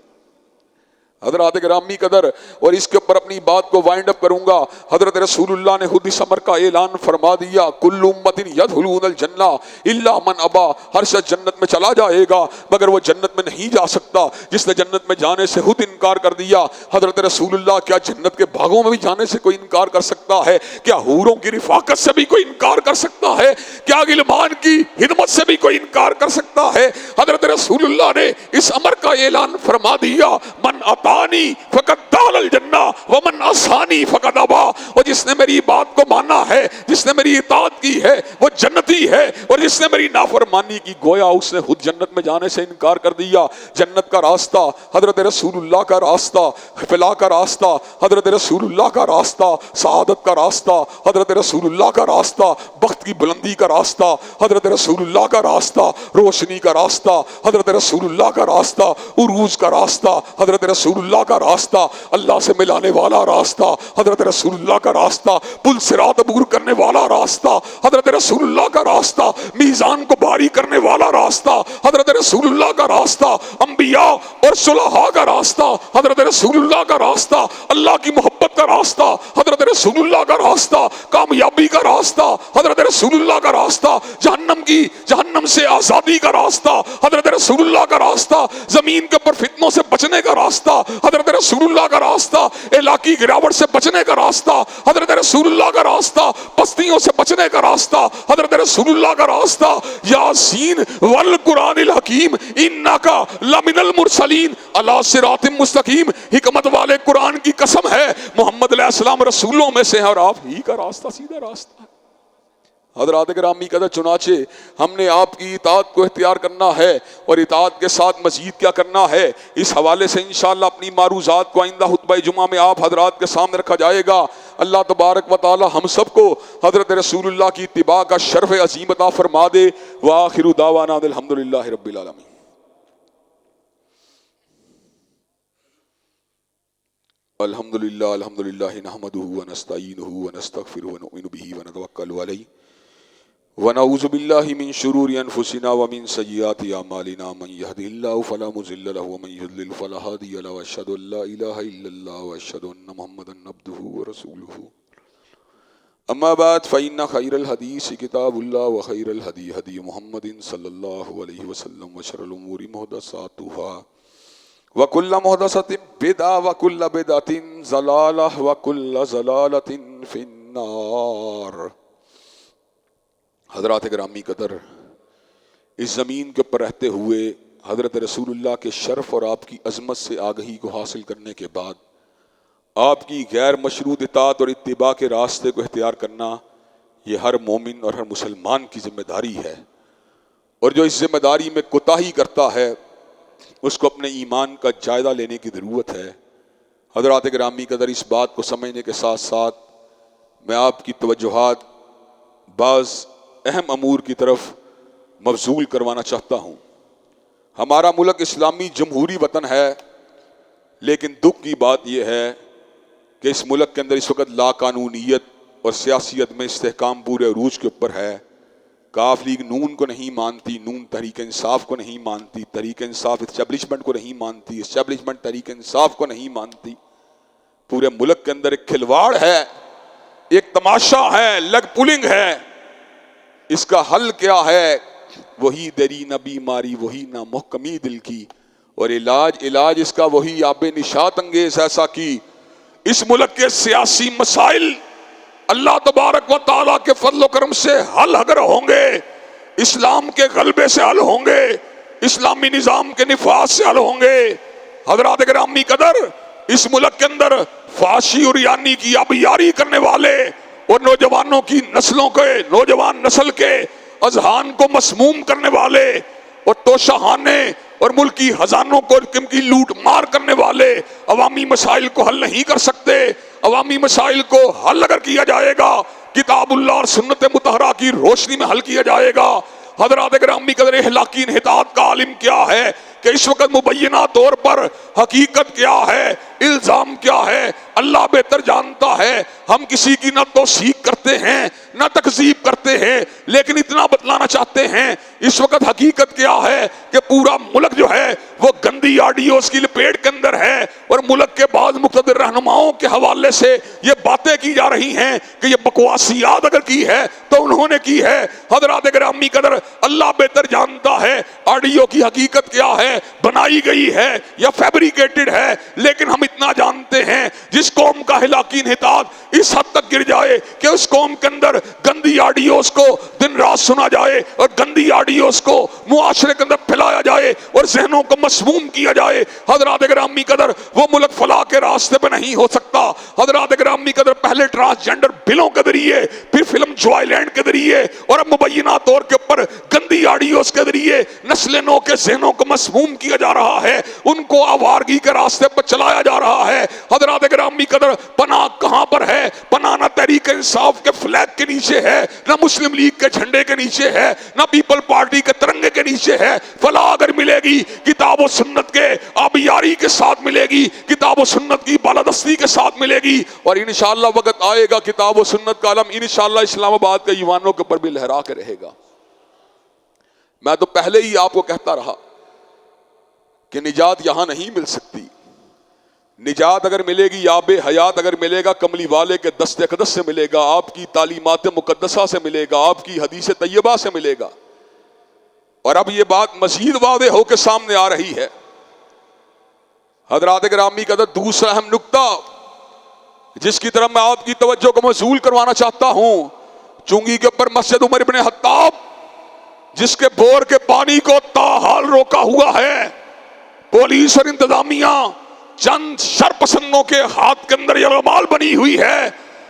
حضرات گرامی قدر، اور اس کے اوپر اپنی بات کو وائنڈ اپ کروں گا۔ حضرت رسول اللہ نے خود اس امر کا اعلان فرما دیا، کل امت یدخلون الجنہ الا من ابا، ہر شخص جنت میں چلا جائے گا مگر وہ جنت میں نہیں جا سکتا جس نے جنت میں جانے سے خود انکار کر دیا۔ حضرت رسول اللہ، کیا جنت کے باغوں میں بھی جانے سے کوئی انکار کر سکتا ہے؟ کیا حوروں کی رفاقت سے بھی کوئی انکار کر سکتا ہے؟ کیا غلمان کی خدمت سے بھی کوئی انکار کر سکتا ہے؟ حضرت رسول اللہ نے اس امر کا اعلان فرما دیا، من اطانی فقد دخل الجنہ ومن عصانی فقد ابا، اور جس نے میری بات کو مانا ہے، جس نے میری اطاعت کی ہے، وہ جنتی ہے، اور جس نے میری نافرمانی کی گویا اس نے خود جنت میں جانے سے انکار کر دیا۔ جنت کا راستہ، حضرت رسول اللہ کا راستہ، فلاح کا راستہ، حضرت رسول اللہ کا راستہ، سعادت کا راستہ، حضرت رسول اللہ کا راستہ، بخت کی بلندی کا راستہ، حضرت رسول اللہ کا راستہ، روشنی کا راستہ، حضرت رسول اللہ کا راستہ، عروج کا راستہ، حضرت رسول اللہ کا راستہ، اللہ سے ملانے والا راستہ، حضرت رسول اللہ کا راستہ، پل صراط عبور کرنے والا راستہ، حضرت رسول اللہ کا راستہ، میزان کو بھاری کرنے والا راستہ، حضرت رسول اللہ کا راستہ، انبیاء اور صلحاء کا راستہ، حضرت رسول اللہ کا راستہ، اللہ کی محبت کا راستہ، حضرت رسول اللہ کا راستہ، کامیابی کا راستہ، حضرت رسول اللہ کا راستہ، جہنم سے آزادی کا راستہ، حضرت رسول اللہ کا راستہ، زمین کے اوپر فتنوں سے بچنے کا راستہ، حضرت رسول اللہ کا راستہ، علاقی گراوٹ سے بچنے کا راستہ، حضرت رسول اللہ کا راستہ، پستیوں سے بچنے کا راستہ، حضرت رسول اللہ کا راستہ، یاسین والقرآن الحکیم انک لمن المرسلین علی صراط مستقیم، حکمت والے قرآن کی قسم ہے، محمد علیہ السلام رسولوں میں سے ہے اور آپ ہی کا راستہ سیدھا راستہ ہے۔ حضرات گرامی قدر، چنانچہ ہم نے آپ کی اطاعت کو اختیار کرنا ہے، اور اطاعت کے ساتھ مزید کیا کرنا ہے، اس حوالے سے انشاءاللہ اپنی معروضات کو آئندہ خطبہ جمعہ میں آپ حضرات کے سامنے رکھا جائے گا۔ اللہ تبارک و تعالی ہم سب کو حضرت رسول اللہ کی اتباع کا شرف عظیم عطا فرما دے۔ وآخر دعوانا الحمدللہ رب العالمین۔ الحمدللہ نحمدہ ونستعینہ ونستغفرہ ونؤمن بہ ونتوکل علیہ ونعوذ باللہ من شرور انفسنا ومن سیئات اعمالنا، من یہدہ اللہ فلا مضل لہ ومن یضلل فلا ہادی لہ، واشہد ان لا الہ الا اللہ واشہد ان محمدا عبدہ ورسولہ۔ اما بعد فإن خیر الحدیث کتاب اللہ وخیر الہدی ہدی محمد صلی اللہ علیہ وسلم وشر الامور محدثاتها وکل محدثۃ بدعہ وکل بدعۃ ضلالہ وکل ضلالۃ فی النار۔ حضرات گرامی قدر، اس زمین کے اوپر رہتے ہوئے حضرت رسول اللہ کے شرف اور آپ کی عظمت سے آگہی کو حاصل کرنے کے بعد آپ کی غیر مشروط اطاعت اور اتباع کے راستے کو اختیار کرنا، یہ ہر مومن اور ہر مسلمان کی ذمہ داری ہے، اور جو اس ذمہ داری میں کوتاہی کرتا ہے اس کو اپنے ایمان کا جائزہ لینے کی ضرورت ہے۔ حضرات گرامی قدر، اس بات کو سمجھنے کے ساتھ ساتھ میں آپ کی توجہات بعض اہم امور کی طرف مبذول کروانا چاہتا ہوں۔ ہمارا ملک اسلامی جمہوری وطن ہے، لیکن دکھ کی بات یہ ہے کہ اس ملک کے اندر اس وقت لا قانونیت اور سیاسیت میں استحکام پورے عروج کے اوپر ہے۔ کاف لیگ نون کو نہیں مانتی، نون تحریک انصاف کو نہیں مانتی، تحریک انصاف اسٹیبلشمنٹ کو نہیں مانتی، اسٹیبلشمنٹ تحریک انصاف کو نہیں مانتی۔ پورے ملک کے اندر ایک کھلواڑ ہے، ایک تماشا ہے، لگ پولنگ ہے۔ اس کا حل کیا ہے؟ وہی دری نہ بیماری، وہی نہ محکمی دل کی، اور علاج اس کا وہی آب نشاط انگیز ایسا کی اس ملک کے سیاسی مسائل اللہ تبارک و تعالیٰ کے فضل و کرم سے حل اگر ہوں گے، اسلام کے غلبے سے حل ہوں گے، اسلامی نظام کے نفاذ سے حل ہوں گے۔ حضرات گرامی قدر، اس ملک کے اندر فحاشی اور یانی کی آبیاری کرنے والے اور نوجوانوں کی نوجوان نسل کے اذہان کو مسموم کرنے والے اور توشہانے اور ملکی خزانوں کو کی لوٹ مار کرنے والے عوامی مسائل کو حل نہیں کر سکتے. عوامی مسائل کو حل اگر کیا جائے گا کتاب اللہ اور سنت مطہرہ کی روشنی میں حل کیا جائے گا. حضرات گرامی قدر اخلاقی انحطاط کا عالم کیا ہے کہ اس وقت مبینہ طور پر حقیقت کیا ہے، الزام کیا ہے، اللہ بہتر جانتا ہے. ہم کسی کی نہ توثیق کرتے ہیں نہ تکذیب کرتے ہیں، لیکن اتنا بتلانا چاہتے ہیں اس وقت حقیقت کیا ہے کہ پورا ملک جو ہے وہ گندی آڈیوز کی لپیٹ کے اندر ہے، اور ملک کے بعض مقتدر رہنماؤں کے حوالے سے یہ باتیں کی جا رہی ہیں کہ یہ بکواسیات اگر کی ہے تو انہوں نے کی ہے. حضرات گرامی قدر اللہ بہتر جانتا ہے آڈیو کی حقیقت کیا ہے، بنائی گئی ہے یا فیبریکیٹڈ ہے. لیکن ہم اتنا جانتے ہیں جس قوم کا ہلاکی انحطاط اس حد تک گر جائے کہ اس قوم کے اندر گندی آڈیوز کو دن رات سنا جائے اور گندی آڈیوز کو معاشرے کے اندر پھیلایا جائے اور ذہنوں کو مسموم کیا جائے، حضرات گرامی قدر وہ ملک فلاح کے راستے پہ نہیں ہو سکتا. حضرات گرامی قدر پہلے ٹرانسجنڈر بلوں کے ذریعے، پھر فلم جوائے لینڈ کے ذریعے، اور اب مبینہ طور کے اوپر گندی آڈیوز کے ذریعے نسل نو کے ذہنوں کو مسموم کیا جا رہا ہے، ان کو آوارگی کے راستے پر چلایا جا رہا ہے. حضرات گرامی قدر پناہ کہاں پر ہے؟ پناہ نہ تحریک انصاف کے فلیگ کے نیچے ہے، نہ مسلم لیگ کے جھنڈے کے نیچے ہے، نہ پیپل پارٹی کے ترنگے کے نیچے ہے. فلاح اگر ملے گی کتاب و سنت کے آبیاری کے ساتھ ملے گی، کتاب و سنت کی بالادستی کے ساتھ ملے گی، اور انشاءاللہ وقت آئے گا کتاب و سنت کا علم انشاءاللہ اسلام آباد کے ایوانوں کے اوپر بھی لہرا کے رہے گا. میں تو پہلے ہی آپ کو کہتا رہا کہ نجات یہاں نہیں مل سکتی. نجات اگر ملے گی آب حیات اگر ملے گا کملی والے کے دست اقدس سے ملے گا، آپ کی تعلیمات مقدسہ سے ملے گا، آپ کی حدیث طیبہ سے ملے گا. اور اب یہ بات مزید واضح ہو کے سامنے آ رہی ہے. حضرات گرامی قدر دوسرا اہم نکتہ جس کی طرف میں آپ کی توجہ کو مبذول کروانا چاہتا ہوں، چونگی کے اوپر مسجد عمر ابن خطاب جس کے بور کے پانی کو تاحال روکا ہوا ہے، پولیس اور انتظامیہ چند شرپسندوں کے ہاتھ کے اندر یرغمال بنی ہوئی ہے.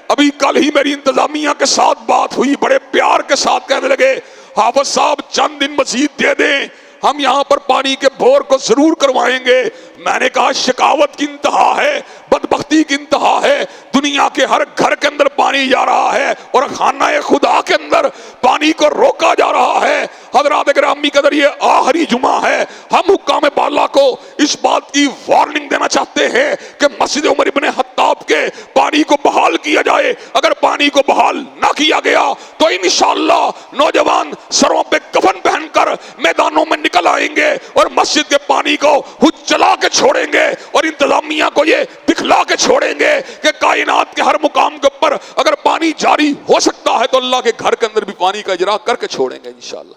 ابھی کل ہی میری انتظامیہ کے ساتھ بات ہوئی، بڑے پیار کے ساتھ کہنے لگے حافظ صاحب چند دن مزید دے دیں، ہم یہاں پر پانی کے بور کو ضرور کروائیں گے. میں نے کہا شکاوت کی انتہا ہے، بدبختی کی انتہا ہے. دنیا کے ہر گھر کے اندر پانی جا رہا ہے اور خانہ خدا کے اندر پانی کو روکا جا رہا ہے. حضرات گرامی قدر یہ آخری جمعہ ہے، ہم حکام بالا کو اس بات کی وارننگ دینا چاہتے ہیں کہ مسجد عمر ابن خطاب کے پانی کو بحال کیا جائے. اگر پانی کو بحال نہ کیا گیا تو انشاءاللہ نوجوان سروں پہ کفن پہن کر میدانوں میں نکل آئیں گے اور مسجد کے پانی کو چلا کے چھوڑیں گے، اور انتظامیہ کو یہ دکھلا کے چھوڑیں گے کہ کائنات کے ہر مقام کے اوپر اگر پانی جاری ہو سکتا ہے تو اللہ کے گھر کے اندر بھی پانی کا اجرا کر کے چھوڑیں گے انشاءاللہ.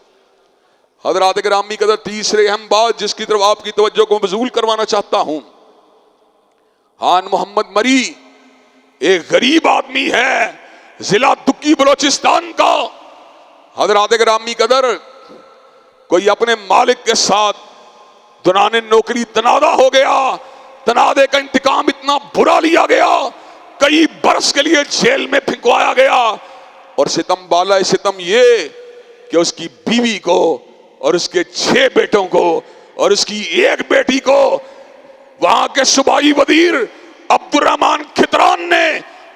حضرات گرامی قدر تیسرے اہم بات جس کی طرف آپ کی توجہ کو مبذول کروانا چاہتا ہوں، خان محمد مری ایک غریب آدمی ہے ضلع دکی بلوچستان کا. حضرات گرامی قدر کوئی اپنے مالک کے ساتھ دوران نوکری تنازع ہو گیا، تنازع کا انتقام اتنا برا لیا گیا، کئی برس کے لیے جیل میں پھنکوایا گیا. اور ستم بالا ستم یہ کہ اس کی بیوی کو اور اس کے 6 بیٹوں کو اور اس کی 1 بیٹی کو وہاں کے صوبائی وزیر عبد الرحمان کھتران نے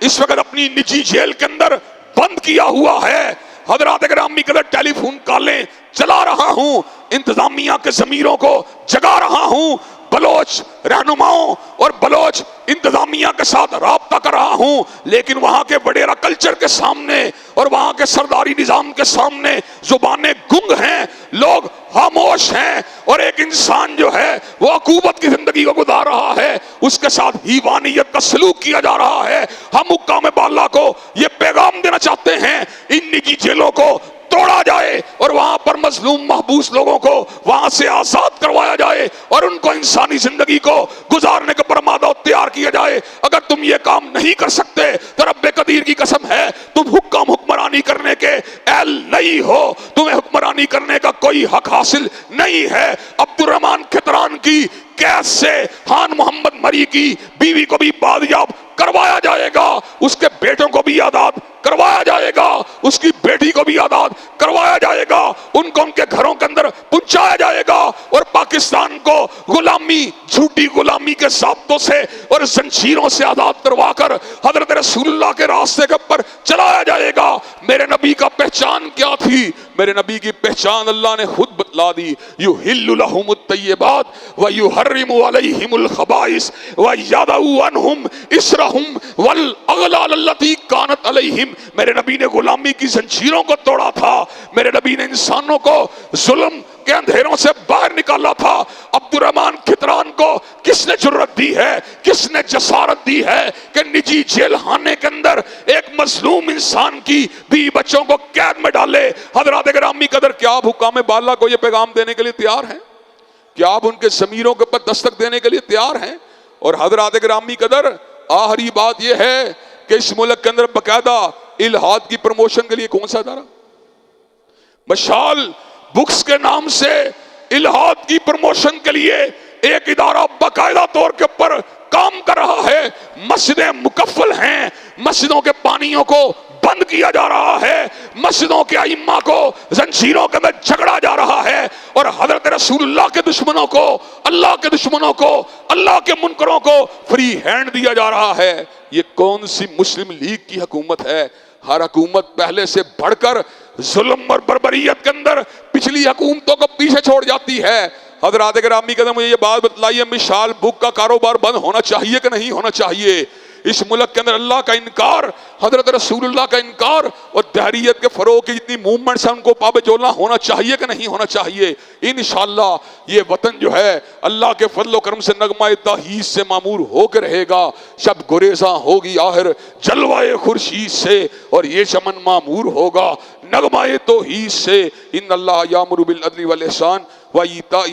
اس وقت اپنی نجی جیل کے اندر بند کیا ہوا ہے. حضرات گرامی قدر ٹیلی فون کالیں چلا رہا ہوں، انتظامیہ کے ضمیروں کو جگا رہا ہوں، بلوچ رہنماؤں اور بلوچ انتظامیہ کے ساتھ رابطہ کر رہا ہوں، لیکن وہاں کے وڈیرا کلچر کے سامنے اور وہاں کے سرداری نظام کے سامنے زبانیں گنگ ہیں، لوگ خاموش ہیں، اور ایک انسان جو ہے وہ عقوبت کی زندگی کو گزار رہا ہے، اس کے ساتھ حیوانیت کا سلوک کیا جا رہا ہے. ہم حکام بالا کو یہ پیغام دینا چاہتے ہیں ان نجی جیلوں کو توڑا جائے اور وہاں پر مظلوم محبوس لوگوں کو وہاں سے آزاد کروایا جائے اور ان کو انسانی زندگی کو گزارنے کا پرمادہ تیار کیا جائے. اگر تم یہ کام نہیں کر سکتے تو رب قدیر کی قسم ہے تم حکمرانی کرنے کے اہل نہیں ہو، تمہیں حکمرانی کرنے کا کوئی حق حاصل نہیں ہے. عبد الرحمان کھتران کی قید سے خان محمد مری کی بیوی کو بھی بازیاب کروایا جائے گا، اس کے بیٹوں کو بھی آزاد کروایا جائے گا، اس کی بیٹی کو بھی آزاد کروایا جائے گا، ان کو ان کے گھروں کے اندر پہنچایا جائے گا، اور پاکستان کو غلامی، جھوٹی غلامی کے ضابطوں سے اور زنجیروں سے آزاد کروا کر حضرت رسول اللہ کے راستے کے اوپر چلایا جائے گا۔ میرے نبی کا پہچان کیا تھی؟ میرے نبی کی پہچان اللہ نے خود بتلا دی، یحل لہم الطیبات ویحرم علیہم الخبائث ویضع عنہم اصرہم والاغلال التی کانت علیہم۔ میرے نبی نے غلامی کی زنجیروں کو توڑا تھا، میرے نبی نے انسانوں کو ظلم کے اندھیروں سے باہر نکالا تھا۔ عبد الرحمن کھتران کو کس نے جرت دی ہے، کس نے جسارت دی ہے کہ نجی جیل خانے کے اندر ایک مظلوم انسان کی بیوی بچوں کو قید میں ڈالے؟ حضرات گرامی قدر، کیا آپ حکام بالا کو یہ پیغام دینے کے لیے تیار ہیں؟ کیا آپ ان کے ضمیروں کے اوپر دستک دینے کے لیے تیار ہیں؟ اور حضرات گرامی قدر، آخری بات یہ ہے کہ اس ملک کے اندر باقاعدہ الہاد کی پروموشن کے لیے کون سا ادارہ؟ مشال بکس کے نام سے الہاد کی پروموشن کے لیے ایک ادارہ باقاعدہ طور کے اوپر کام کر رہا ہے۔ مسجدیں مکفل ہیں، مسجدوں کے پانیوں کو بند کیا جا رہا ہے، مسجدوں کے ائمہ کو زنجیروں کے اندر جھگڑا جا رہا ہے، اور حضرت رسول اللہ کے دشمنوں کو، اللہ کے دشمنوں کو، اللہ کے منکروں کو فری ہینڈ دیا جا رہا ہے۔ یہ کون سی مسلم لیگ کی حکومت ہے؟ ہر حکومت پہلے سے بڑھ کر ظلم اور بربریت کے اندر پچھلی حکومتوں کو پیچھے چھوڑ جاتی ہے۔ حضرات گرامی قدر، مجھے یہ بات بتلائیے، مشال بک کا کاروبار بند ہونا چاہیے کہ نہیں ہونا چاہیے؟ اس ملک کے اندر اللہ کا انکار، حضرت رسول اللہ کا انکار اور دہریت کے فروغ کی جتنی موومنٹس ہیں ان کو پابند جولنا ہونا چاہیے کہ نہیں ہونا چاہیے؟ انشاءاللہ یہ وطن جو ہے اللہ کے فضل و کرم سے نغمہ توحید سے معمور ہو کے رہے گا۔ شب گریزاں ہوگی آخر جلوہ خورشید سے، اور یہ چمن معمور ہوگا نغمہ توحید سے۔ ان اللہ یامر بالعدل والاحسان وایتاء